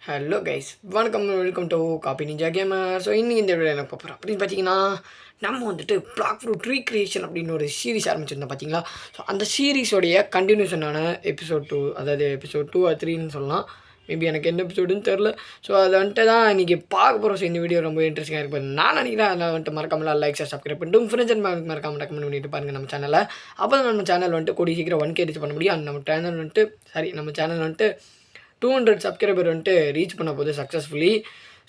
Hello guys, வணக்கம், welcome to copy ninja gamer. So இன்றைக்கி இந்த வீடியோ என்ன பார்க்குறோம் அப்படின்னு பார்த்தீங்கன்னா, நம்ம வந்துட்டு பிளாக் ஃப்ரூட் ரீக்ரியேஷன் அப்படின்னு ஒரு சீரிஸ் ஆரம்பிச்சிருந்தோம் பார்த்தீங்களா. ஸோ அந்த சீரீஸோடைய கண்டினியூஷனான எபிசோட் 2, அதாவது எபிசோட் 2 ஆர் 3ன்னு சொல்லலாம். மேபி எனக்கு எந்த எபிசோடுன்னு தெரில. ஸோ அதை வந்துட்டு தான் இன்றைக்கி பார்க்க போகிறோம். ஸோ இந்த வீடியோ ரொம்ப இன்ட்ரெஸ்டிங்காக இருக்குது நான் நினைக்கிறேன். அதில் வந்துட்டு மறக்காமல் லைக் சப்ஸ்கிரைப் பண்ணிட்டு உங்கள் ஃப்ரெண்ட்ஸ் அண்ட் மறக்காமல் ரெக்கமெண்ட் பண்ணிட்டு பாருங்கள் நம்ம சேனலில். அப்போ தான் நம்ம சேனல் வந்துட்டு கூடிய சீக்கிரம் 1K ரீச் பண்ண முடியும். நம்ம சேனல் வந்துட்டு 200 சப்ஸ்கிரைபர் வந்துட்டு ரீச் பண்ண போகுது சக்ஸஸ்ஃபுல்லி.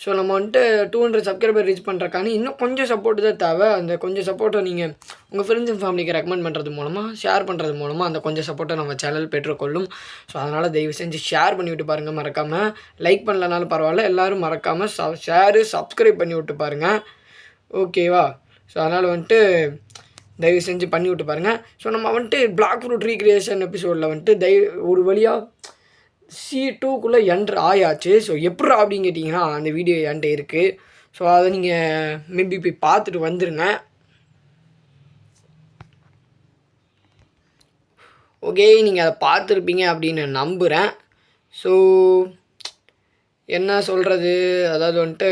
ஸோ நம்ம வந்துட்டு 200 சப்ஸ்கிரைபர் ரீச் பண்ணுறக்கான இன்னும் கொஞ்சம் சப்போர்ட் தான் தேவை. அந்த கொஞ்சம் சப்போர்ட்டை நீங்கள் உங்கள் ஃப்ரெண்ட்ஸ் அண்ட் ஃபேமிலிக்கு ரெக்கமெண்ட் பண்ணுறது மூலமாக, ஷேர் பண்ணுறது மூலமாக அந்த கொஞ்சம் சப்போர்ட்டை நம்ம சேனல் பெற்றுக்கொள்ளும். ஸோ அதனால் தயவு செஞ்சு ஷேர் பண்ணி விட்டு பாருங்கள். மறக்காமல் லைக் பண்ணலனாலும் பரவாயில்ல, எல்லோரும் மறக்காமல் சப்ஸ்கிரைப் பண்ணி விட்டு பாருங்கள். ஓகேவா? ஸோ அதனால் வந்துட்டு தயவு செஞ்சு பண்ணி விட்டு பாருங்கள். ஸோ நம்ம வந்துட்டு பிளாக் ஃப்ரூட் ரீக்ரியேஷன் எபிசோடில் வந்துட்டு ஒரு வழியாக C2க்குள்ளே என்ட்ரு ஆயாச்சு. ஸோ எப்பட்றா அப்படின்னு கேட்டிங்கன்னா, அந்த வீடியோ என்கிட்ட இருக்குது. ஸோ அதை நீங்கள் மேபி போய் பார்த்துட்டு வந்துடுங்க. ஓகே, நீங்கள் அதை பார்த்துருப்பீங்க அப்படின்னு நம்புகிறேன். ஸோ என்ன சொல்கிறது, அதாவது வந்துட்டு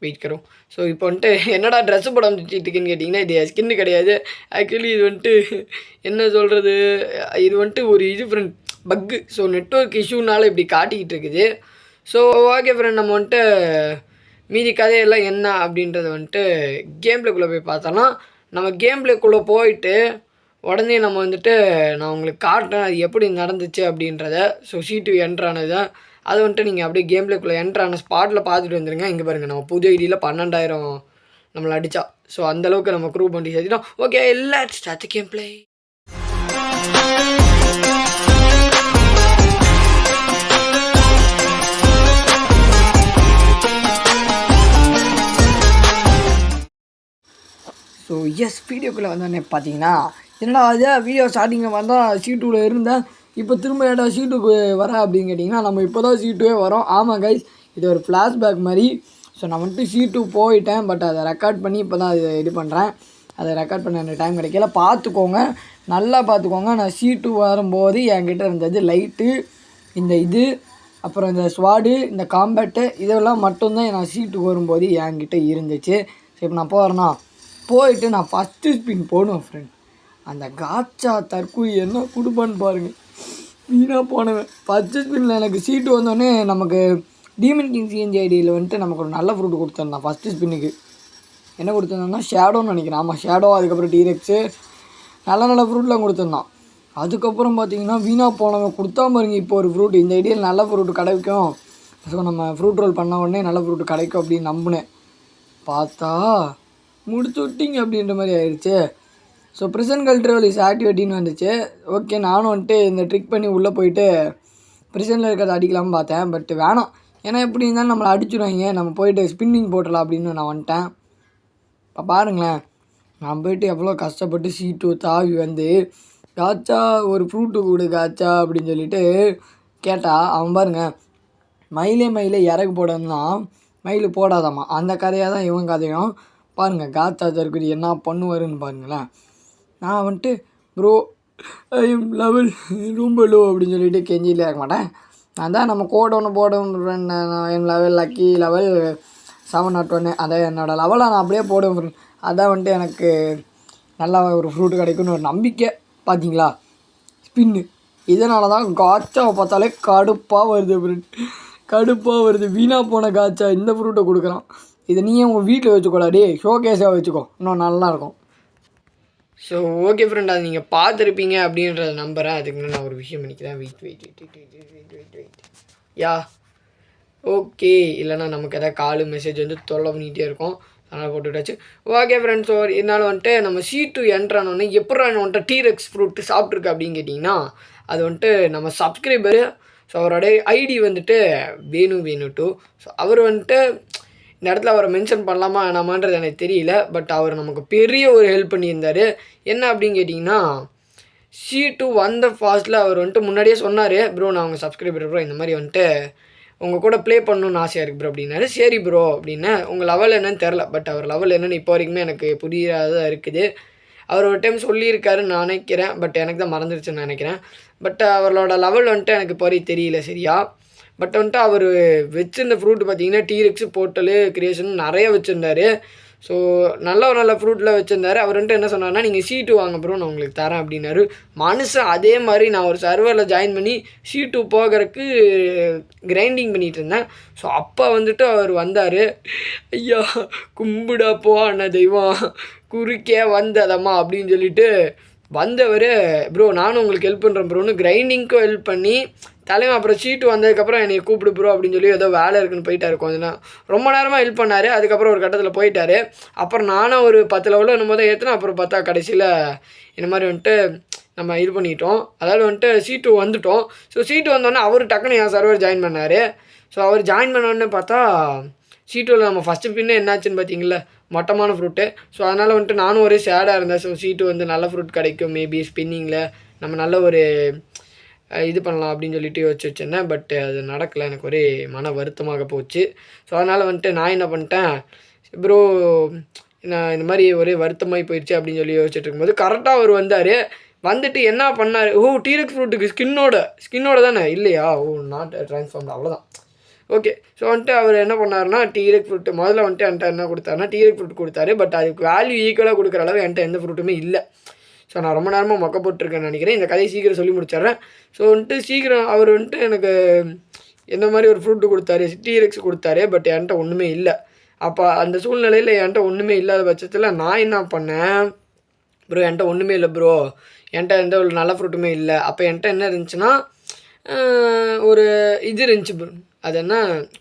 வெயிட் கரும். ஸோ இப்போ வந்துட்டு என்னடா ட்ரெஸ்ஸு போட வந்துட்டுருக்குன்னு கேட்டிங்கன்னா, இது ஸ்கின்னு கிடையாது. ஆக்சுவலி இது வந்துட்டு என்ன சொல்கிறது, இது வந்துட்டு ஒரு ஃப்ரெண்ட் பக்கு. ஸோ நெட்வொர்க் இஷ்யூனால் இப்படி காட்டிக்கிட்டு இருக்குது. ஸோ ஓகே ஃப்ரெண்ட், நம்ம வந்துட்டு மீதி கதையெல்லாம் என்ன அப்படின்றத வந்துட்டு கேம் பிளேக்குள்ளே போய் பார்த்தோம்னா, நம்ம கேம் பிளேக்குள்ளே போயிட்டு உடனே நம்ம வந்துட்டு நான் உங்களுக்கு காட்டுறேன் அது எப்படி நடந்துச்சு அப்படின்றத. ஸோ C2 என்ட்ரானது அதை வந்துட்டு நீங்கள் அப்படியே கேம் பிளேக்குள்ளே என்ட்ரான ஸ்பாட்டில் பார்த்துட்டு வந்துடுங்க. இங்கே பாருங்கள், நம்ம புது ஐடியில் 12,000 நம்மளை அடித்தா. ஸோ அந்தளவுக்கு நம்ம க்ரூ பண்ணி சேர்த்துட்டோம். Okay, let's start the game play. So வீடியோக்குள்ளே வந்தோடனே பார்த்தீங்கன்னா, என்னடா அது வீடியோ ஸ்டார்டிங்கில் வந்தால் C2வில் இருந்தேன், இப்போ திரும்ப ஏடா C2க்கு வர அப்படின்னு கேட்டிங்கன்னா, நம்ம இப்போ தான் C2வே வரோம். ஆமாம் கைஸ், இது ஒரு ஃப்ளாஷ்பேக் மாதிரி. ஸோ நான் வந்துட்டு C2 போயிட்டேன், பட் அதை ரெக்கார்ட் பண்ணி இப்போ தான் அதை இது பண்ணுறேன். அதை ரெக்கார்ட் பண்ண எனக்கு டைம் கிடைக்கல. பார்த்துக்கோங்க, நல்லா பார்த்துக்கோங்க. நான் C2 வரும்போது என்கிட்ட இருந்தது லைட்டு, இந்த அப்புறம் இந்த ஸ்வாடு, இந்த காம்பேட்டு, இதெல்லாம் மட்டும்தான் நான் C2 வரும்போது என்கிட்ட இருந்துச்சு. ஸோ இப்போ நான் போயிட்டு நான் ஃபஸ்ட்டு ஸ்பின் போடுவேன் ஃப்ரெண்ட். அந்த காச்சா தற்கூரி என்ன கொடுப்பான்னு பாருங்கள், வீணாக போனவன். ஃபஸ்ட்டு ஸ்பின்னில் எனக்கு C2 வந்தோடனே நமக்கு டீமன் கிங் CNG ஐடியில் வந்துட்டு நமக்கு ஒரு நல்ல ஃப்ரூட் கொடுத்துருந்தான். ஃபஸ்ட்டு ஸ்பின்னுக்கு என்ன கொடுத்துருந்தான்னா ஷேடோன்னு நினைக்கிறேன். ஆமாம், ஷேடோ, அதுக்கப்புறம் டீரெக்ஸு, நல்ல ஃப்ரூட்லாம் கொடுத்துருந்தான். அதுக்கப்புறம் பார்த்தீங்கன்னா வீணாக போனவன் கொடுத்தா பாருங்க. இப்போ ஒரு ஃப்ரூட் இந்த ஐடியில் நல்ல ஃப்ரூட் கிடைக்கும். ஸோ நம்ம ஃப்ரூட் ரோல் பண்ண உடனே நல்ல ஃப்ரூட் கிடைக்கும் அப்படின்னு நம்பினேன். பார்த்தா முடிச்சு விட்டிங்க அப்படின்ற மாதிரி ஆயிடுச்சு. ஸோ ப்ரிசன் கல்ட்ரோல் இஸ் ஆக்டிவேட்டின்னு வந்துச்சு. ஓகே, நானும் வந்துட்டு இந்த ட்ரிக் பண்ணி உள்ளே போயிட்டு ப்ரிசனில் இருக்கிறத அடிக்கலாம்னு பார்த்தேன். பட் வேணாம், ஏன்னா எப்படி இருந்தாலும் நம்மளை அடிச்சுடுவாங்க. நம்ம போயிட்டு ஸ்பின்னிங் போட்டலாம் அப்படின்னு நான் வந்துட்டேன். இப்போ பாருங்களேன், நான் போயிட்டு எவ்வளோ கஷ்டப்பட்டு C2 தாவி வந்து காச்சா ஒரு ஃப்ரூட்டு கூடு காச்சா அப்படின்னு சொல்லிட்டு கேட்டால் அவன் பாருங்கள், மயிலே இறகு போடணும்னா மயில் போடாதாம்மா. அந்த கதையாக தான் இவன் கதையும். பாருங்கள், காத்தா தற்கொலை என்ன பண்ணுவாருன்னு பாருங்களேன். நான் வந்துட்டு ப்ரோ ஐ எம் லெவல் ரொம்ப லோ அப்படின்னு சொல்லிட்டு கெஞ்சியில் இருக்க மாட்டேன். நான் தான் நம்ம கோட் ஒன்று போடுவேன். என் லெவல் லக்கி லெவல் 701, அதை என்னோடய லெவலை நான் அப்படியே போடுவேன். அதான் வந்துட்டு எனக்கு நல்லா ஒரு ஃப்ரூட்டு கிடைக்குன்னு ஒரு நம்பிக்கை. பார்த்தீங்களா, ஸ்பின்னு. இதனால தான் காச்சாவை பார்த்தாலே கடுப்பாக வருது. வீணாக போன காச்சா இந்த ஃப்ரூட்டை கொடுக்குறான். இதை நீயே உங்கள் வீட்டில் வச்சுக்கோடாடி, ஷோகேஸாக வச்சுக்கோ, இன்னும் நல்லாயிருக்கும். ஸோ ஓகே ஃப்ரெண்ட், அதை நீங்கள் பார்த்துருப்பீங்க அப்படின்றத நம்புகிறேன். அதுக்கு நான் ஒரு விஷயம் பண்ணிக்கிறேன். வெயிட் யா ஓகே, இல்லைனா நமக்கு எதாவது கால் மெசேஜ் வந்து தொல்லை பண்ணிகிட்டே இருக்கும், அதனால் போட்டுவிட்டாச்சு. ஓகே ஃப்ரெண்ட்ஸ், ஸோ இதனால் வந்துட்டு நம்ம C2 என்ட்ரானோடனே எப்படா வந்துட்டு டீரெக்ஸ் ஃப்ரூட்டு சாப்பிட்ருக்கு அப்படின்னு கேட்டிங்கன்னா, அது வந்துட்டு நம்ம சப்ஸ்கிரைபரு. ஸோ அவரோடைய ஐடி வந்துட்டு வேணு. ஸோ அவர் வந்துட்டு இந்த இடத்துல அவரை மென்ஷன் பண்ணலாமா வேணாமான்றது எனக்கு தெரியல. பட் அவர் நமக்கு பெரிய ஒரு ஹெல்ப் பண்ணியிருந்தார். என்ன அப்படின்னு கேட்டிங்கன்னா, C2 வந்த ஃபாஸ்ட்டில் அவர் வந்துட்டு முன்னாடியே சொன்னார், ப்ரோ நான் உங்கள் சப்ஸ்கிரைபர் ப்ரோ, இந்த மாதிரி வந்துட்டு உங்கள் கூட ப்ளே பண்ணணுன்னு ஆசையாக இருக்குது ப்ரோ அப்படின்னாரு. சரி ப்ரோ அப்படின்னு. உங்கள் லெவல் என்னன்னு தெரில, பட் அவர் லெவல் என்னென்னு இப்போ வரைக்குமே எனக்கு புரியாதான் இருக்குது. அவர் ஒரு டைம் சொல்லியிருக்காருன்னு நான் நினைக்கிறேன், பட் எனக்கு தான் மறந்துடுச்சுன்னு நினைக்கிறேன். பட் அவரோட லெவல் வந்துட்டு எனக்கு இப்போ வரைக்கும் தெரியல சரியா. பட் வந்துட்டு அவர் வச்சிருந்த ஃப்ரூட் பார்த்தீங்கன்னா டீரெக்ஸு, போர்ட்டலு, கிரியேஷன் நிறைய வச்சுருந்தாரு. ஸோ நல்ல ஃப்ரூட்டில் வச்சுருந்தாரு. அவர் வந்துட்டு என்ன சொன்னார்னா, நீங்கள் C2 வாங்க ப்ரோ, நான் உங்களுக்கு தரேன் அப்படின்னாரு. மனுஷன் அதே மாதிரி நான் ஒரு சர்வரில் ஜாயின் பண்ணி C2 போகிறதுக்கு கிரைண்டிங் பண்ணிகிட்டு இருந்தேன். ஸோ அப்போ வந்துட்டு அவர் வந்தார். ஐயா கும்பிடா போ அண்ணா தெய்வம், குறுக்கே வந்ததம்மா அப்படின்னு சொல்லிட்டு வந்தவர், ப்ரோ நானும் உங்களுக்கு ஹெல்ப் பண்ணுறேன் ப்ரோன்னு கிரைண்டிங்க்கும் ஹெல்ப் பண்ணி தலைவன் அப்புறம் C2 வந்ததுக்கப்புறம் என்னை கூப்பிடு ப்ரோ அப்படின்னு சொல்லி ஏதோ வேலை இருக்குன்னு போயிட்டார். கொஞ்சம் நேரம் ரொம்ப நேரமாக ஹெல்ப் பண்ணார். அதுக்கப்புறம் ஒரு கட்டத்தில் போயிட்டார். அப்புறம் நானும் ஒரு 10 லெவலில் என்னமோ தான் ஏற்றினேன். அப்புறம் பார்த்தா கடைசியில் இந்த மாதிரி வந்துட்டு நம்ம இது பண்ணிட்டோம். அதாவது வந்துட்டு C2 வந்துவிட்டோம். ஸோ C2 வந்தோடனே அவர் டக்குன்னு என் சர்வர் ஜாயின் பண்ணார். ஸோ அவர் ஜாயின் பண்ணோடனே பார்த்தா C2வில் நம்ம ஃபஸ்ட்டு பின்னே என்னாச்சுன்னு பார்த்தீங்களா, மட்டமான ஃப்ரூட்டு. ஸோ அதனால் வந்துட்டு நானும் ஒரே சேடாக இருந்தேன். ஸோ C2 வந்து நல்ல ஃப்ரூட் கிடைக்கும் மேபி ஸ்பின்னிங்கில், நம்ம நல்ல ஒரு இது பண்ணலாம் அப்படின்னு சொல்லிட்டு யோசிச்சு வச்சுருந்தேன். பட் அது நடக்கலை. எனக்கு ஒரே மன வருத்தமாக போச்சு. ஸோ அதனால் வந்துட்டு நான் என்ன பண்ணிட்டேன், ப்ரோ நான் இந்த மாதிரி ஒரே வருத்தமாகி போயிடுச்சு அப்படின்னு சொல்லி யோசிச்சுட்டு இருக்கும்போது கரெக்டாக அவர் வந்தார். வந்துட்டு என்ன பண்ணார், ஓ டீரெக்ஸ் ஃப்ரூட்டுக்கு ஸ்கின்னோட தானே இல்லையா, ஓ நாட் ட்ரான்ஸ்ஃபார்ம்டு, அவ்வளோதான். ஓகே. ஸோ வந்துட்டு அவர் என்ன பண்ணாருன்னா, டீரெக்ஸ் ஃப்ரூட்டு முதல்ல வந்துட்டு என்கிட்ட என்ன கொடுத்தாருன்னா டீரெக்ஸ் ஃப்ரூட் கொடுத்தாரு. பட் அதுக்கு வேல்யூ ஈக்குவலாக கொடுக்குற அளவு என்கிட்ட எந்த ஃப்ரூட்டுமே இல்லை. ஸோ நான் ரொம்ப நேரமாக மொக்க போட்டிருக்கேன்னு நினைக்கிறேன். இந்த கதையை சீக்கிரம் சொல்லி முடிச்சிட்றேன். ஸோ வந்துட்டு சீக்கிரம் அவர் வந்துட்டு எனக்கு இந்த மாதிரி ஒரு ஃப்ரூட்டு கொடுத்தாரு, டீரெக்ஸ் கொடுத்தாரு. பட் என்கிட்ட ஒன்றுமே இல்லை. அப்போ அந்த சூழ்நிலையில் என்கிட்ட ஒன்றுமே இல்லாத பட்சத்தில் நான் என்ன பண்ணேன், ப்ரோ என்கிட்ட ஒன்றுமே இல்லை ப்ரோ, என்கிட்ட எந்த ஒரு நல்ல ஃப்ரூட்டுமே இல்லை. அப்போ என்கிட்ட என்ன இருந்துச்சுன்னா ஒரு இது இருந்துச்சு ப்ரோ, அது என்ன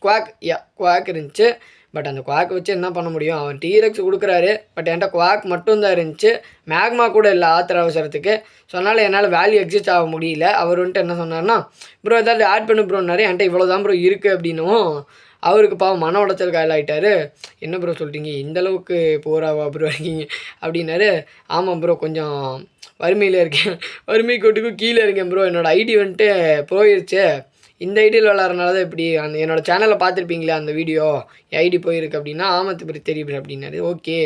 குவாக் இருந்துச்சு. பட் அந்த குவாக் வச்சு என்ன பண்ண முடியும், அவன் டீரெக்ஸ் கொடுக்குறாரு. பட் என்கிட்ட குவாக் மட்டும்தான் இருந்துச்சு, மேக்மா கூட இல்லை ஆத்திர அவசரத்துக்கு. ஸோ அதனால் என்னால் வேல்யூ எக்ஸிஸ்ட் ஆக முடியல. அவர் வந்துட்டு என்ன சொன்னார்னா, ப்ரோ ஏதாவது ஆட் பண்ணு ப்ரோன்னாரு. என்கிட்ட இவ்வளோ தான் ப்ரோ இருக்குது அப்படின்னும் அவருக்கு பாவம் மன உடச்சல் காயலாயிட்டார். என்ன ப்ரோ சொல்கிறீங்க, இந்தளவுக்கு போராவா ப்ரோ இருக்கீங்க அப்படின்னாரு. ஆமாம் ப்ரோ கொஞ்சம் வறுமையில் இருக்கேன், வறுமை கோட்டுக்கும் கீழே இருக்கேன் ப்ரோ, என்னோடய ஐடி வந்துட்டு போயிடுச்சு, இந்த ஐடியில் விளாட்றனால தான் இப்படி. அந்த என்னோடய சேனலில் பார்த்துருப்பீங்களே அந்த வீடியோ, என் ஐடி போயிருக்கு அப்படின்னா, ஆமத்து பற்றி தெரியும் அப்படின்னாரு. ஓகே.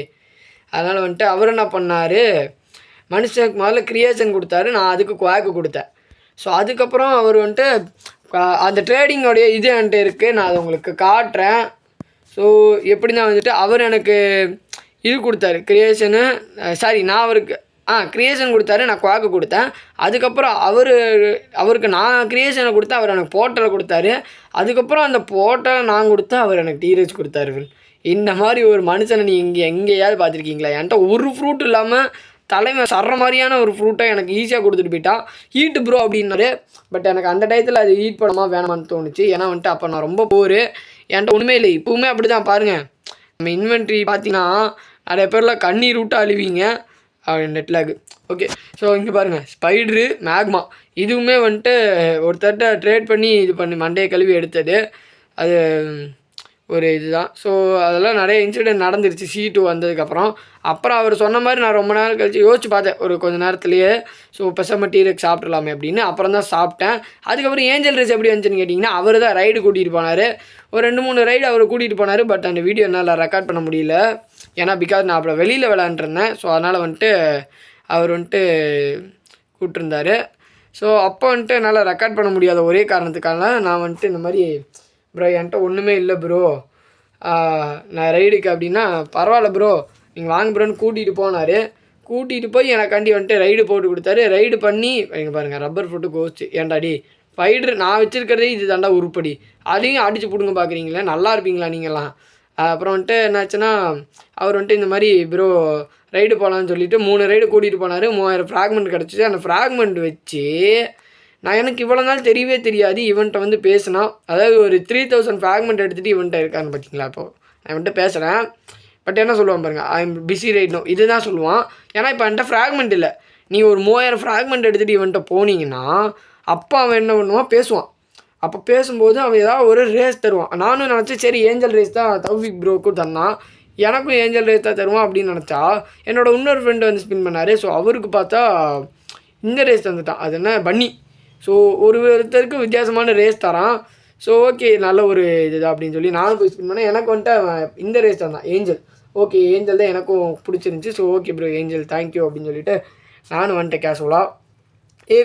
அதனால் வந்துட்டு அவர் என்ன பண்ணார், மனுஷனுக்கு முதல்ல கிரியேஷன் கொடுத்தாரு, நான் அதுக்கு குவாக்கு கொடுத்தேன். ஸோ அதுக்கப்புறம் அவர் வந்துட்டு அந்த ட்ரேடிங்கோடைய இது என்கிட்ட இருக்குது, நான் அதை உங்களுக்கு காட்டுறேன். ஸோ எப்படின்னா வந்துட்டு அவர் எனக்கு இது கொடுத்தாரு கிரியேஷனு, நான் அவருக்கு கிரியேஷன் கொடுத்தாரு, நான் குவாக்கு கொடுத்தேன். அதுக்கப்புறம் அவருக்கு நான் கிரியேஷனை கொடுத்தேன், அவர் எனக்கு போர்ட்டலை கொடுத்தாரு. அதுக்கப்புறம் அந்த போர்ட்டலை நான் கொடுத்தேன், அவர் எனக்கு டீரெக்ஸ் கொடுத்தாரு. இந்த மாதிரி ஒரு மனுஷனை நீங்கள் எங்கேயாவது பார்த்துருக்கீங்களா? என்கிட்ட ஒரு ஃப்ரூட் இல்லாமல் தலைமை சர்ற மாதிரியான ஒரு ஃப்ரூட்டை எனக்கு ஈஸியாக கொடுத்துட்டு போயிட்டான். ஹீட்டு ப்ரோ அப்படின்னாரு. பட் எனக்கு அந்த டயத்தில் அது ஹீட் பண்ணமா வேணாமான்னு தோணுச்சு. ஏன்னா வந்துட்டு அப்போ நான் ரொம்ப என்கிட்ட ஒன்றுமே இல்லை. இப்போவுமே அப்படி தான் பாருங்கள், நம்ம இன்வென்ட்ரி பார்த்தீங்கன்னா நிறைய பேர்லாம் கண்ணீர் விட்டு அழுவீங்க நெட்லாக். ஓகே. ஸோ இங்கே பாருங்கள், ஸ்பைட்ரு, மேக்மா இதுவுமே வந்துட்டு ஒருத்தர்கிட்ட ட்ரேட் பண்ணி இது பண்ணி மண்டையை கழுவி எடுத்தது. அது ஒரு இதுதான். ஸோ அதெல்லாம் நிறைய இன்சிடென்ட் நடந்துருச்சு C2 வந்ததுக்கப்புறம். அப்புறம் அவர் சொன்ன மாதிரி நான் ரொம்ப நேரம் கழிச்சு யோசிச்சு பார்த்தேன் ஒரு கொஞ்சம் நேரத்துலேயே. ஸோ பேசாமல் டீரெக்ஸ் சாப்பிட்றலாமே அப்படின்னு அப்புறம் தான் சாப்பிட்டேன். அதுக்கப்புறம் ஏஞ்சல் ரேஸ் எப்படி வந்துச்சுன்னு கேட்டிங்கன்னா, அவர் தான் ரைடு கூட்டிகிட்டு போனார். ஒரு 2-3 ரைடு அவர் கூட்டிகிட்டு போனார். பட் அந்த வீடியோ என்னால் ரெக்கார்ட் பண்ண முடியல. ஏன்னா பிகாஸ் நான் அப்புறம் வெளியில் விளாண்டுருந்தேன். ஸோ அதனால் வந்துட்டு அவர் வந்துட்டு கூப்பிட்ருந்தார். ஸோ அப்போ வந்துட்டு என்னால் ரெக்கார்ட் பண்ண முடியாத ஒரே காரணத்துக்காக நான் வந்துட்டு இந்த மாதிரி, ப்ரோ என்கிட்ட ஒன்றுமே இல்லை ப்ரோ, நான் ரைடுக்கு அப்படின்னா, பரவாயில்ல ப்ரோ நீங்கள் வாங்க ப்ரோன்னு கூட்டிகிட்டு போனார். கூட்டிகிட்டு போய் எனக்காண்டி வந்துட்டு ரைடு போட்டு கொடுத்தாரு. ரைடு பண்ணி இங்கே பாருங்கள், ரப்பர் ஃப்ரூட்டு கோஸ்ட்டு. ஏன்டாடி ஸ்பைட்ரு நான் வச்சுருக்கிறதே இது தாண்டா உருப்படி, அதையும் அடித்து பிடுங்க பார்க்குறீங்களே, நல்லா இருப்பீங்களா நீங்கள்லாம். அப்புறம் வந்துட்டு என்னாச்சுன்னா, அவர் வந்துட்டு இந்த மாதிரி ப்ரோ ரைடு போகலான்னு சொல்லிவிட்டு 3 ரைடு கூட்டிகிட்டு போனார். 3000 ஃப்ராக்மெண்ட் கிடச்சிச்சு. அந்த ஃப்ராக்மெண்ட் வச்சு எனக்கு இவ்வளோ நாள் தெரியவே தெரியாது. இவன்ட்ட வந்து பேசினா, அதாவது ஒரு 3000 ஃப்ராக்மெண்ட் எடுத்துகிட்டு இவன்ட்ட இருக்கான்னு பார்த்தீங்களா. இப்போது நான் இவன்ட்ட பேசுகிறேன். பட் என்ன சொல்லுவான் பாருங்கள், I am busy right now, இது தான் சொல்லுவான். ஏன்னா இப்போ என்கிட்ட ஃப்ராக்மெண்ட் இல்லை. நீ ஒரு 3000 ஃப்ராக்மெண்ட் எடுத்துகிட்டு இவன்ட்ட போனீங்கன்னா அப்போ அவன் என்ன பண்ணுவான், பேசுவான். அப்போ பேசும்போது அவன் ஏதாவது ஒரு ரேஸ் தருவான். நானும் நினச்சேன் சரி ஏஞ்சல் ரேஸ் தான் தௌஃபிக் ப்ரோக்கும் தந்தான், எனக்கும் ஏஞ்சல் ரேஸ் தான் தருவான் அப்படின்னு நினச்சா, என்னோடய இன்னொரு ஃப்ரெண்டு வந்து ஸ்பின் பண்ணார். ஸோ அவருக்கு பார்த்தா இந்த ரேஸ் தந்துட்டான், அது என்ன பன்னி. ஸோ ஒருத்தருக்கு வித்தியாசமான ரேஸ் தரான். ஸோ ஓகே நல்ல ஒரு இதுதான் அப்படின்னு சொல்லி நானும் போய் ஸ்பின் பண்ணேன். எனக்கு வந்துட்டு இந்த ரேஸ் தான் ஏஞ்சல். ஓகே ஏஞ்சல் தான் எனக்கும் பிடிச்சிருந்துச்சி. So okay bro angel thank you அப்படின்னு சொல்லிட்டு நானும் வந்துட்டேன் கேஷுவலாக.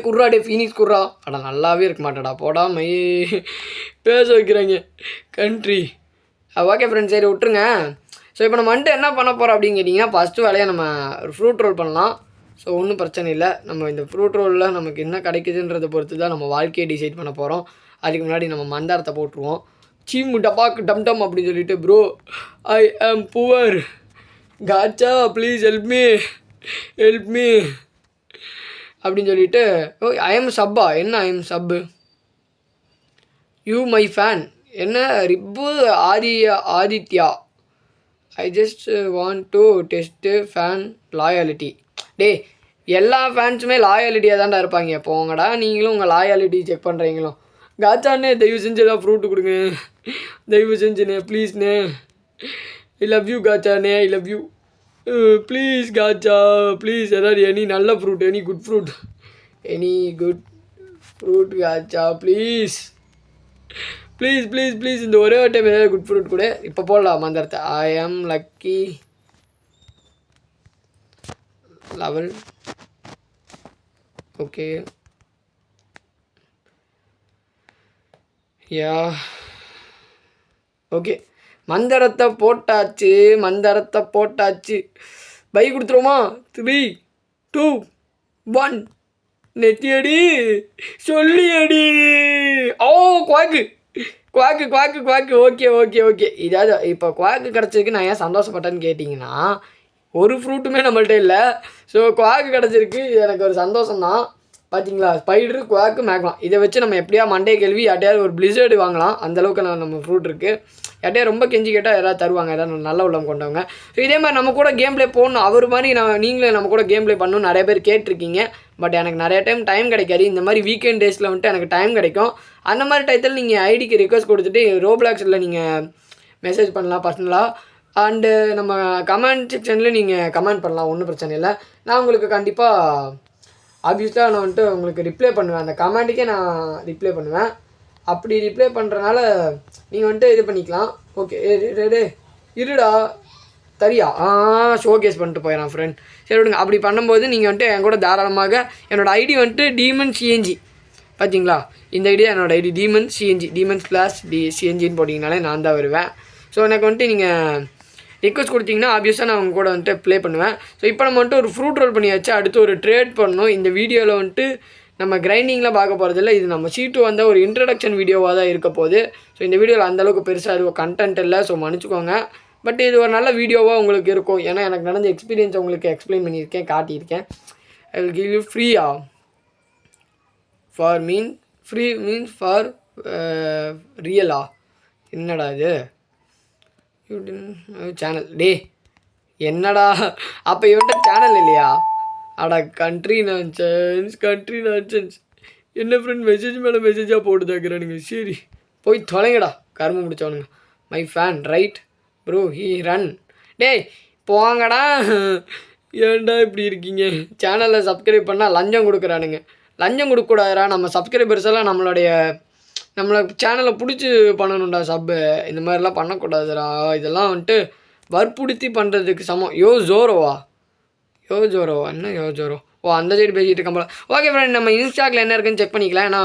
குர்ரா டே ஃபீனிக்ஸ் குர்ரா. அடா நல்லாவே இருக்க மாட்டேடா போடா மை பேச வைக்கிறாங்க கண்ட்ரி. ஓகே ஃப்ரெண்ட்ஸ், சரி விட்டுருங்க. ஸோ இப்போ நம்ம வந்துட்டு என்ன பண்ண போகிறோம் அப்படின்னு கேட்டிங்கன்னா, ஃபஸ்ட்டு வேலையை நம்ம ஒரு ஃப்ரூட் ரோல் பண்ணலாம். ஸோ ஒன்றும் பிரச்சனை இல்லை. நம்ம இந்த ஃப்ரூட் ரோலில் நமக்கு என்ன கிடைக்குதுன்றதை பொறுத்து தான் நம்ம வாழ்க்கையை டிசைட் பண்ண போகிறோம். அதுக்கு முன்னாடி நம்ம மந்தாரத்தை போட்டுருவோம். சீமு டபாக்கு டம் டம் அப்படின்னு சொல்லிட்டு, ப்ரோ ஐ ஆம் புவர் காச்சா ப்ளீஸ் ஹெல்ப் மீ அப்படின்னு சொல்லிட்டு, ஓ ஐ எம் சப்பா. என்ன ஐ எம் சப்பு? You my fan. என்ன ரிப்பு Aditya. I just want to test fan loyalty. டே எல்லா ஃபேன்ஸுமே லாயாலிட்டியாக தான்டா இருப்பாங்க. போங்கடா நீங்களும் உங்கள் லாயாலிட்டி செக் பண்ணுறீங்களோ. காச்சாண்ணே தயவு செஞ்சு ஏதாவது ஃப்ரூட்டு கொடுங்க, தயவு செஞ்சுண்ணே ப்ளீஸ்ண்ணே. ஐ லவ் யூ காச்சாண்ணே, ஐ லவ் யூ ப்ளீஸ் காச்சா ப்ளீஸ். ஏதாவது எனி நல்ல ஃப்ரூட், எனி குட் ஃப்ரூட் காச்சா ப்ளீஸ் ப்ளீஸ் ப்ளீஸ் ப்ளீஸ். இந்த ஒரே ஒரு டைம் ஏதாவது குட் ஃப்ரூட் கூட. இப்போ போடலாம் மந்திரத்தை. I am lucky level. Okay yeah okay, மந்திரத்தை போட்டாச்சு. பை கொடுத்துருவோமா? 3 2 1 நெத்தியடி சொல்லியடி. ஓ குவாக்கு. ஓகே. இதாவது இப்போ குவாக்கு கிடச்சிருக்கு. நான் ஏன் சந்தோஷப்பட்டேன்னு கேட்டிங்கன்னா, ஒரு ஃப்ரூட்டுமே நம்மள்ட்ட இல்லை. ஸோ குவாக்கு கிடச்சிருக்கு, எனக்கு ஒரு சந்தோஷம்தான். பார்த்தீங்களா, ஸ்பைடரு குவாக்கு மேக்லாம் இதை வச்சு நம்ம எப்படியா மண்டே கேள்வி யார்ட்டையாவது ஒரு பிளிசர்டு வாங்கலாம். அந்தளவுக்கு நம்ம ஃப்ரூட் இருக்குது. யார்ட்டையா ரொம்ப கெஞ்சி கேட்டால் யாராவது தருவாங்க, ஏதாவது நல்ல உள்ளம் கொண்டவங்க. ஸோ இதே மாதிரி நம்ம கூட கேம் ப்ளே போகணும், அவர் மாதிரி நீங்களே நம்ம கூட கேம் ப்ளே பண்ணணும் நிறைய பேர் கேட்டிருக்கீங்க. பட் எனக்கு நிறைய டைம் கிடைக்காது. இந்த மாதிரி வீக்கெண்ட் டேஸில் வந்துட்டு எனக்கு டைம் கிடைக்கும். அந்த மாதிரி டயத்தில் நீங்கள் ஐடிக்கு ரிக்வஸ்ட் கொடுத்துட்டு ரோப்ளாக்ஸில் நீங்கள் மெசேஜ் பண்ணலாம் பர்சனலாக. அண்டு நம்ம கமெண்ட் செக்ஷனில் நீங்கள் கமெண்ட் பண்ணலாம், ஒன்றும் பிரச்சனை இல்லை. நான் உங்களுக்கு கண்டிப்பாக ஆப்வியஸாக நான் வந்துட்டு உங்களுக்கு ரிப்ளை பண்ணுவேன். அந்த கமெண்ட்டுக்கே நான் ரிப்ளை பண்ணுவேன். அப்படி ரிப்ளை பண்ணுறனால நீங்கள் வந்துட்டு இது பண்ணிக்கலாம். ஓகே இருடா தரியா ஷோகேஸ் பண்ணிட்டு போயிடறான் ஃப்ரெண்ட். சரி விடுங்க. அப்படி பண்ணும்போது நீங்கள் வந்துட்டு என் கூட தாராளமாக என்னோடய ஐடி வந்துட்டு டீமன் சிஎன்ஜி. பார்த்தீங்களா, இந்த ஐடியா என்னோடய ஐடி டீமன் சிஎன்ஜி, DMons/CNGன்னு போட்டிங்கனாலே நான் தான் வருவேன். ஸோ எனக்கு வந்துட்டு நீங்கள் ரிக்வஸ்ட் கொடுத்தீங்கன்னா ஆப்வியஸாக நான் அவங்க கூட வந்துட்டு ப்ளே பண்ணுவேன். ஸோ இப்போ நம்ம வந்துட்டு ஒரு ஃப்ரூட் ரோல் பண்ணியாச்சு. அடுத்து ஒரு ட்ரேட் பண்ணணும். இந்த வீடியோவில் வந்துட்டு நம்ம கிரைண்டிங்கில் பார்க்க போகிறதில்ல. இது நம்ம C2 வந்த ஒரு இன்ட்ரடக்ஷன் வீடியோவாக தான் இருக்க போகுது. ஸோ இந்த வீடியோவில் அந்தளவுக்கு பெருசாக இருக்கும் கண்டென்ட் இல்லை. ஸோ மன்னிச்சுக்கோங்க. பட் இது ஒரு நல்ல வீடியோவாக உங்களுக்கு இருக்கும். ஏன்னா எனக்கு நடந்த எக்ஸ்பீரியன்ஸ் உங்களுக்கு எக்ஸ்பிளைன் பண்ணியிருக்கேன், காட்டியிருக்கேன். ஐ வில் கிவ் யூ ஃப்ரீயா ஃபார் ஃப்ரீ மீன்ஸ் ஃபார் ரியலா? என்னடா இது சேனல்? டே என்னடா அப்போ இவன்ட்ட சேனல் இல்லையா? அடா கண்ட்ரி நான்சென்ஸ். என்ன ஃப்ரெண்ட் மெசேஜ் மேலே மெசேஜாக போட்டு தாக்குறானுங்க. சரி போய் தொலைங்கடா கரும்பு முடிச்சவனுங்க. My fan right bro he run. டேய் போங்கடா, ஏன்டா இப்படி இருக்கீங்க? சேனலில் சப்ஸ்கிரைப் பண்ணால் லஞ்சம் கொடுக்குறானுங்க. லஞ்சம் கொடுக்கக்கூடாதுடா. நம்ம சப்ஸ்கிரைபர்ஸ் எல்லாம் நம்மளை சேனலை பிடிச்சி பண்ணணும்டா சப்பு. இந்த மாதிரிலாம் பண்ணக்கூடாதுடா. இதெல்லாம் வந்துட்டு வற்புறுத்தி பண்ணுறதுக்கு சமம். யோ ஜோரோவா என்ன யோ ஜோரோ? ஓ அந்த சைடு பேசிகிட்டு இருக்கோம் போல. ஓகே ஃப்ரெண்ட், நம்ம இன்ஸ்டாகில் என்ன இருக்குன்னு செக் பண்ணிக்கலாம். ஏன்னா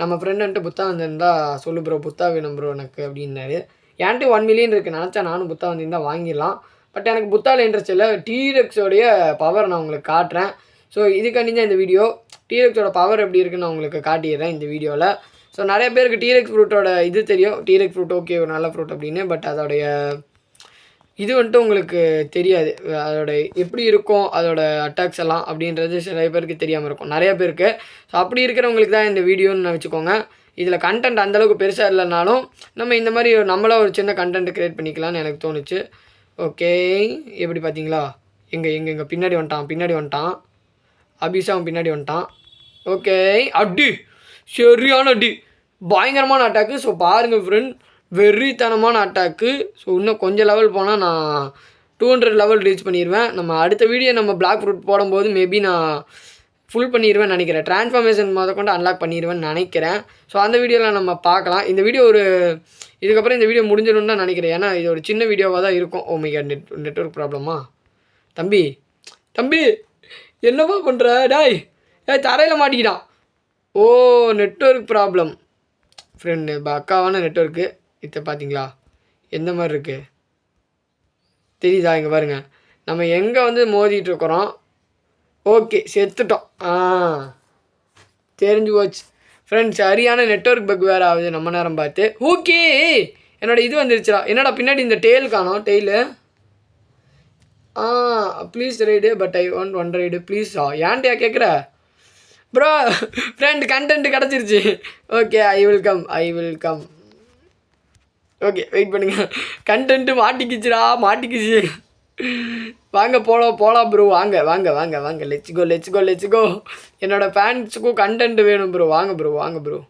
நம்ம ஃப்ரெண்டு வந்துட்டு புத்தா வந்திருந்தா சொல்லு ப்ரோ புத்தா வேணும் ப்ரோ எனக்கு அப்படின்னாரு. என்கிட்ட 1 மில்லியன் இருக்குது. நினச்சா நானும் புத்தா வந்திருந்தால் வாங்கிடலாம். பட் எனக்கு புத்தாவில் இன்ட்ரெஸ்ட் இல்லை. டீரெக்ஸோடைய பவர் நான் உங்களுக்கு காட்டுறேன். ஸோ இதுக்காண்டி தான் இந்த வீடியோ. டீரெக்ஸோட பவர் எப்படி இருக்குன்னு நான் உங்களுக்கு காட்டிடுறேன் இந்த வீடியோவில். ஸோ நிறைய பேருக்கு டீரெக்ஸ் ஃப்ரூட்டோட இது தெரியும். டீரெக்ஸ் ஃப்ரூட் ஓகே ஒரு நல்ல ஃப்ரூட் அப்படின்னு. பட் அதோடைய இது வந்துட்டு உங்களுக்கு தெரியாது. அதோட எப்படி இருக்கும் அதோட அட்டாக்ஸ் எல்லாம் அப்படின்றது சில பேருக்கு தெரியாமல் இருக்கும், நிறைய பேருக்கு. ஸோ அப்படி இருக்கிறவங்களுக்கு தான் இந்த வீடியோன்னு வச்சுக்கோங்க. இதில் கண்டென்ட் அந்தளவுக்கு பெருசாக இல்லைனாலும் நம்ம இந்த மாதிரி நம்மளாக ஒரு சின்ன கண்டென்ட் க்ரியேட் பண்ணிக்கலாம்னு எனக்கு தோணுச்சு. ஓகே எப்படி பார்த்தீங்களா? எங்கே பின்னாடி வந்துட்டான் அபிஷா அவன் பின்னாடி வந்துட்டான். ஓகே அடி சரியான அடி, பயங்கரமான அட்டாக்கு. ஸோ பாருங்கள் ஃப்ரெண்ட், வெறித்தனமான அட்டாக்கு. ஸோ இன்னும் கொஞ்சம் லெவல் போனால் நான் 200 லெவல் ரீச் பண்ணிடுவேன். நம்ம அடுத்த வீடியோ நம்ம பிளாக் ஃப்ரூட் போடும்போது மேபி நான் ஃபுல் பண்ணிடுவேன்னு நினைக்கிறேன். ட்ரான்ஸ்ஃபார்மேஷன் கொண்டு அன்லாக் பண்ணிடுவேன்னு நினைக்கிறேன். ஸோ அந்த வீடியோவில் நம்ம பார்க்கலாம். இந்த வீடியோ இதுக்கப்புறம் இந்த வீடியோ முடிஞ்சிடும்னு தான் நினைக்கிறேன். ஏன்னா இது ஒரு சின்ன வீடியோவாக தான் இருக்கும். ஓ மை காட், நெட்வொர்க் ப்ராப்ளமா? தம்பி என்னப்பா பண்ணுற? டாய் தரையில் மாட்டிக்கிட்டான். ஓ நெட்வொர்க் ப்ராப்ளம் ஃப்ரெண்டு. பக்காவான நெட்வொர்க்கு. இதை பார்த்தீங்களா எந்த மாதிரி இருக்குது தெரியுதா? இங்கே பாருங்கள், நம்ம எங்கே வந்து மோதிட்டுருக்குறோம். ஓகே செத்துட்டோம். தெரிஞ்சு போச்சு ஃப்ரெண்ட்ஸ். சரியான நெட்வொர்க் பக் வேறு ஆகுது நம்ம நேரம் பார்த்து. ஓகே என்னோடய இது வந்துருச்சுடா. என்னடா பின்னாடி இந்த டெய்ல் காணோம். Tail please ride but I want one ride please. ஏன்ட்டியா கேட்குற ப்ரோ? ஃப்ரெண்ட் கண்டென்ட் கிடச்சிருச்சு. Okay I will come. Okay wait பண்ணுங்கள். கண்டென்ட்டு மாட்டிக்கிச்சு. வாங்க போகலாம் ப்ரோ. வாங்க லெட்ஸ் கோ. என்னோடய ஃபேன்ஸுக்கும் கண்டென்ட் வேணும் ப்ரோ. வாங்க bro.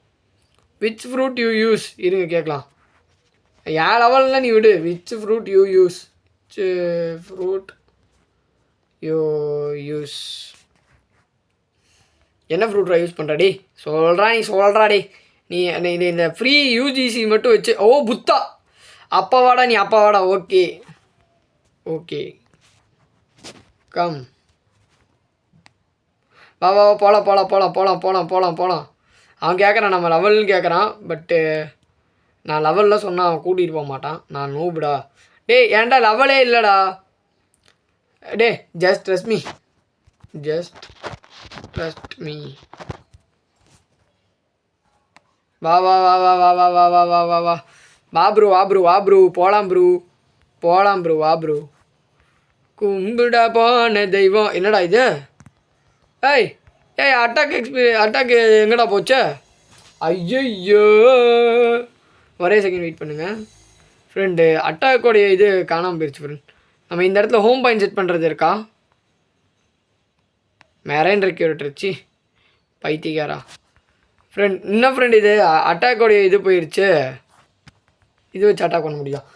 Which fruit you use? இருங்க கேட்கலாம். என் லெவலில் நீ விடு. Which fruit you use? Fruit you use. என்ன ஃப்ரூட்ரா யூஸ் பண்ணுறாடி? சொல்கிறாடி நீ இந்த ஃப்ரீ யூஜிசி மட்டும் வச்சு. ஓ புத்தா. அப்பா வாடா. Okay come. வா போகலாம். அவன் கேட்குறான் நம்ம லெவல்னு கேட்குறான். பட்டு நான் லெவலில் சொன்னால் அவன் கூட்டிகிட்டு போக மாட்டான். நான் நூபுடா. ஏன்டா லெவலே இல்லைடா. Just trust me. வா ப்ரோ. போகலாம் ப்ரோ. வா ப்ரோ. கும்பிடா போன தெய்வம். என்னடா இது? ஏய் அட்டாக்கு எங்கடா போச்சு? ஐயோ ஒரே செகண்ட் வெயிட் பண்ணுங்கள் ஃப்ரெண்டு. அட்டாக்கோடைய இது காணாமல் போயிடுச்சு ஃப்ரெண்ட். நம்ம இந்த இடத்துல ஹோம் பாயிண்ட் செட் பண்ணுறது இருக்கா? மேரேன் ரெக்யூரேட்டர்ச்சி பைத்தியக்காரா ஃப்ரெண்ட். இன்னும் ஃப்ரெண்ட் இது அட்டாக்கோடைய இது போயிடுச்சு. இது வச்சு அட்டாக் பண்ண முடியும்.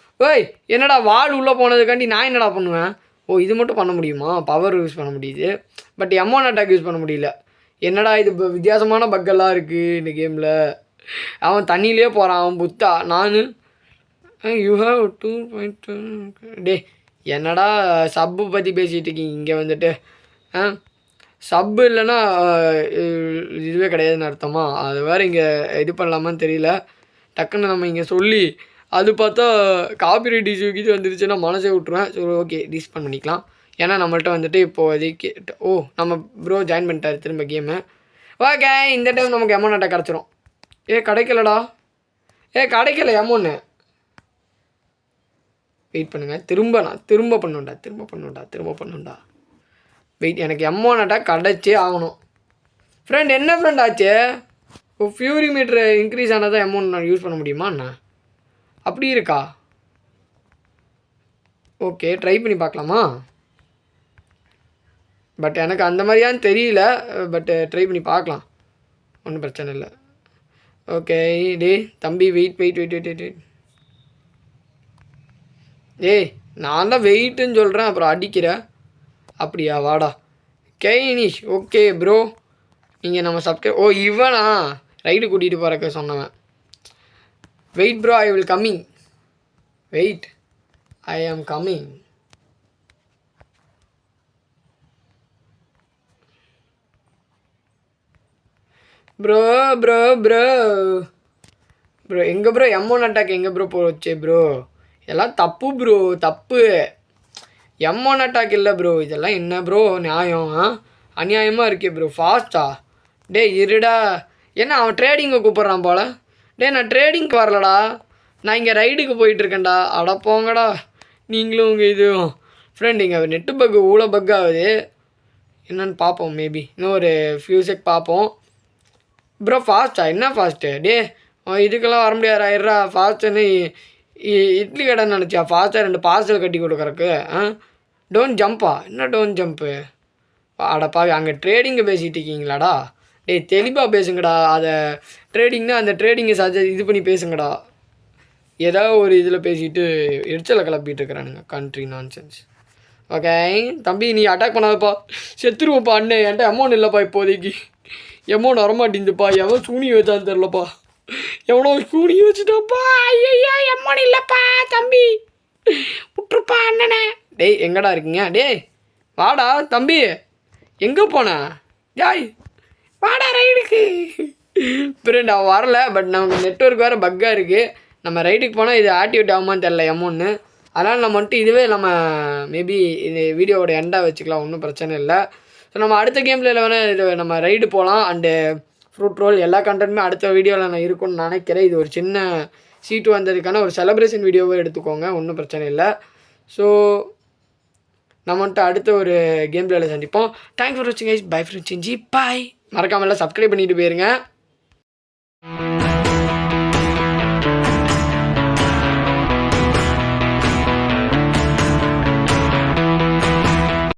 என்னடா வால் உள்ளே போனதுக்காண்டி நான் என்னடா பண்ணுவேன்? இது மட்டும் பண்ண முடியுமா? பவர் யூஸ் பண்ண முடியுது பட் M1 அட்டாக் யூஸ் பண்ண முடியல. என்னடா இது வித்தியாசமான பக்கெல்லாம் இருக்குது இந்த கேமில். அவன் தண்ணியிலே போகிறான். அவன் புத்தா. நான் யூ ஹாவ் 2.2. என்னடா சப்பு பற்றி பேசிகிட்டு இருக்கீங்க இங்கே வந்துட்டு? சப்பு இல்லைன்னா இதுவே கிடையாதுன்னு அர்த்தமா? அது வேறு இங்கே இது பண்ணலாமான்னு தெரியல. டக்குன்னு நம்ம இங்கே சொல்லி அது பார்த்தா காப்பிரைட் இஷ்யூக்கு இது வந்துருச்சுன்னா மனசே விட்ருவேன். ஸோ ஓகே டிஸ்பன் பண்ணிக்கலாம். ஏன்னா நம்மள்ட்ட வந்துட்டு இப்போதைக்கு நம்ம ப்ரோ ஜாயின் பண்ணிட்டார் திரும்ப கேமு. ஓகே இந்த டைம் நமக்கு M1 அட்டாக் கிடச்சிரும். கிடைக்கலடா. கிடைக்கல M1. வெயிட் பண்ணுங்கள். திரும்ப பண்ணுண்டா. வெயிட். எனக்கு M1 அட்டாக் கிடச்சே ஆகணும் ஃப்ரெண்ட். என்ன ஃப்ரெண்ட் ஆச்சு? ஃபியூரி மீட்ரு இன்க்ரீஸ் ஆனதான் M1 நான் யூஸ் பண்ண முடியுமா என்ன? அப்படி இருக்கா? ஓகே ட்ரை பண்ணி பார்க்கலாமா? பட் எனக்கு அந்த மாதிரியான்னு தெரியல. பட் ட்ரை பண்ணி பார்க்கலாம். ஒன்றும் பிரச்சனை இல்லை. ஓகே தம்பி வெயிட். நான் தான் வெயிட்டுன்னு சொல்கிறேன் அப்புறம் அடிக்கிறேன். அப்படியா? வாடா கைனிஷ். ஓகே ப்ரோ நீங்கள் நம்ம இவனா ரைடு கூட்டிகிட்டு போகிறக்க சொன்னவன். Wait bro I will coming. Wait I am coming. Bro எங்கே ப்ரோ M1 அட்டாக் எங்கே ப்ரோ போச்சு ப்ரோ? எல்லாம் தப்பு. M1 அட்டாக் இல்லை ப்ரோ. இதெல்லாம் என்ன ப்ரோ நியாயம்? அநியாயமாக இருக்கே ப்ரோ. ஃபாஸ்ட்டா? இருடா. என்ன அவன் ட்ரேடிங்கை கூப்பிட்றான் போல். நான் ட்ரேடிங்க்கு வரலடா. நான் இங்கே ரைடுக்கு போயிட்டுருக்கேன்டா. அட போங்கடா நீங்களும் உங்கள் இதுவும். ஃப்ரெண்ட் இங்கே நெட்டு பக்கு பக் ஆகுது. என்னென்னு பார்ப்போம். மேபி இன்னும் ஒரு ஃபியூ செக் பார்ப்போம். ப்ரோ ஃபாஸ்ட்டா? என்ன ஃபாஸ்ட்டு? இதுக்கெல்லாம் வர முடியாதுரா. ஃபாஸ்ட்டுன்னு இட்லி கடைன்னு நினச்சியா? ஃபாஸ்ட்டாக 2 பார்சல் கட்டி கொடுக்குறக்கு. டோன்ட் ஜம்பா? என்ன டோன்ட் ஜம்ப்பு? அடப்பாவி அங்கே ட்ரேடிங்கை பேசிகிட்டு இருக்கீங்களாடா? தெளிவாக பேசுங்கடா. அதை ட்ரேடிங்னா அந்த ட்ரேடிங்கை இது பண்ணி பேசுங்கடா. ஏதாவது ஒரு இதில் பேசிட்டு எரிச்சலை கிளப்பிட்டு இருக்கிறானுங்க. Country nonsense. ஓகே தம்பி நீ அட்டாக் பண்ணாதப்பா. செத்துருவோப்பா. அண்ணே என்கிட்ட அமௌண்ட் இல்லைப்பா இப்போதைக்கு. அமௌண்ட் வரமாட்டேங்குதுப்பா. எவன் சூனி வச்சான்னு தெரிலப்பா. எவனோ சூனி வச்சுட்டாப்பா. ஐயா அமௌண்ட் இல்லைப்பா தம்பி. விட்டுருப்பா அண்ணனே. எங்கடா இருக்கீங்க? வாடா தம்பி. எங்கே போன? வாடா ரைடுக்கு. ஃப்ரெண்ட் அவன் வரல, பட் நமக்கு நெட்ஒர்க் வேறு பக்காக இருக்குது. நம்ம ரைட்டுக்கு போனால் இது ஆக்டிவேட் ஆகுமான்னு தெரில எமௌண்ட்டு. அதனால் நம்ம வந்துட்டு இதுவே நம்ம மேபி இந்த வீடியோவோட எண்டாக வச்சுக்கலாம், ஒன்றும் பிரச்சனை இல்லை. ஸோ நம்ம அடுத்த கேமில் வேணால் இது நம்ம ரைடு போகலாம். அண்டு ஃப்ரூட் ரோல் எல்லா கண்டென்ட்டுமே அடுத்த வீடியோவில் நான் இருக்குன்னு நினைக்கிறேன். இது ஒரு சின்ன சீட்டு வந்ததுக்கான ஒரு செலிப்ரேஷன் வீடியோவை எடுத்துக்கோங்க, ஒன்றும் பிரச்சனை இல்லை. ஸோ நம்ம வந்துட்டு அடுத்த ஒரு கேம் பிளேயில் சந்திப்போம். தேங்க்ஸ் ஃபார் வாட்சிங் கைஸ். பை ஃப்ரெண்ட் சிஞ்சி பாய். மறக்காமல் எல்லாம் சப்ஸ்கிரைப் பண்ணிட்டு போயிருங்க.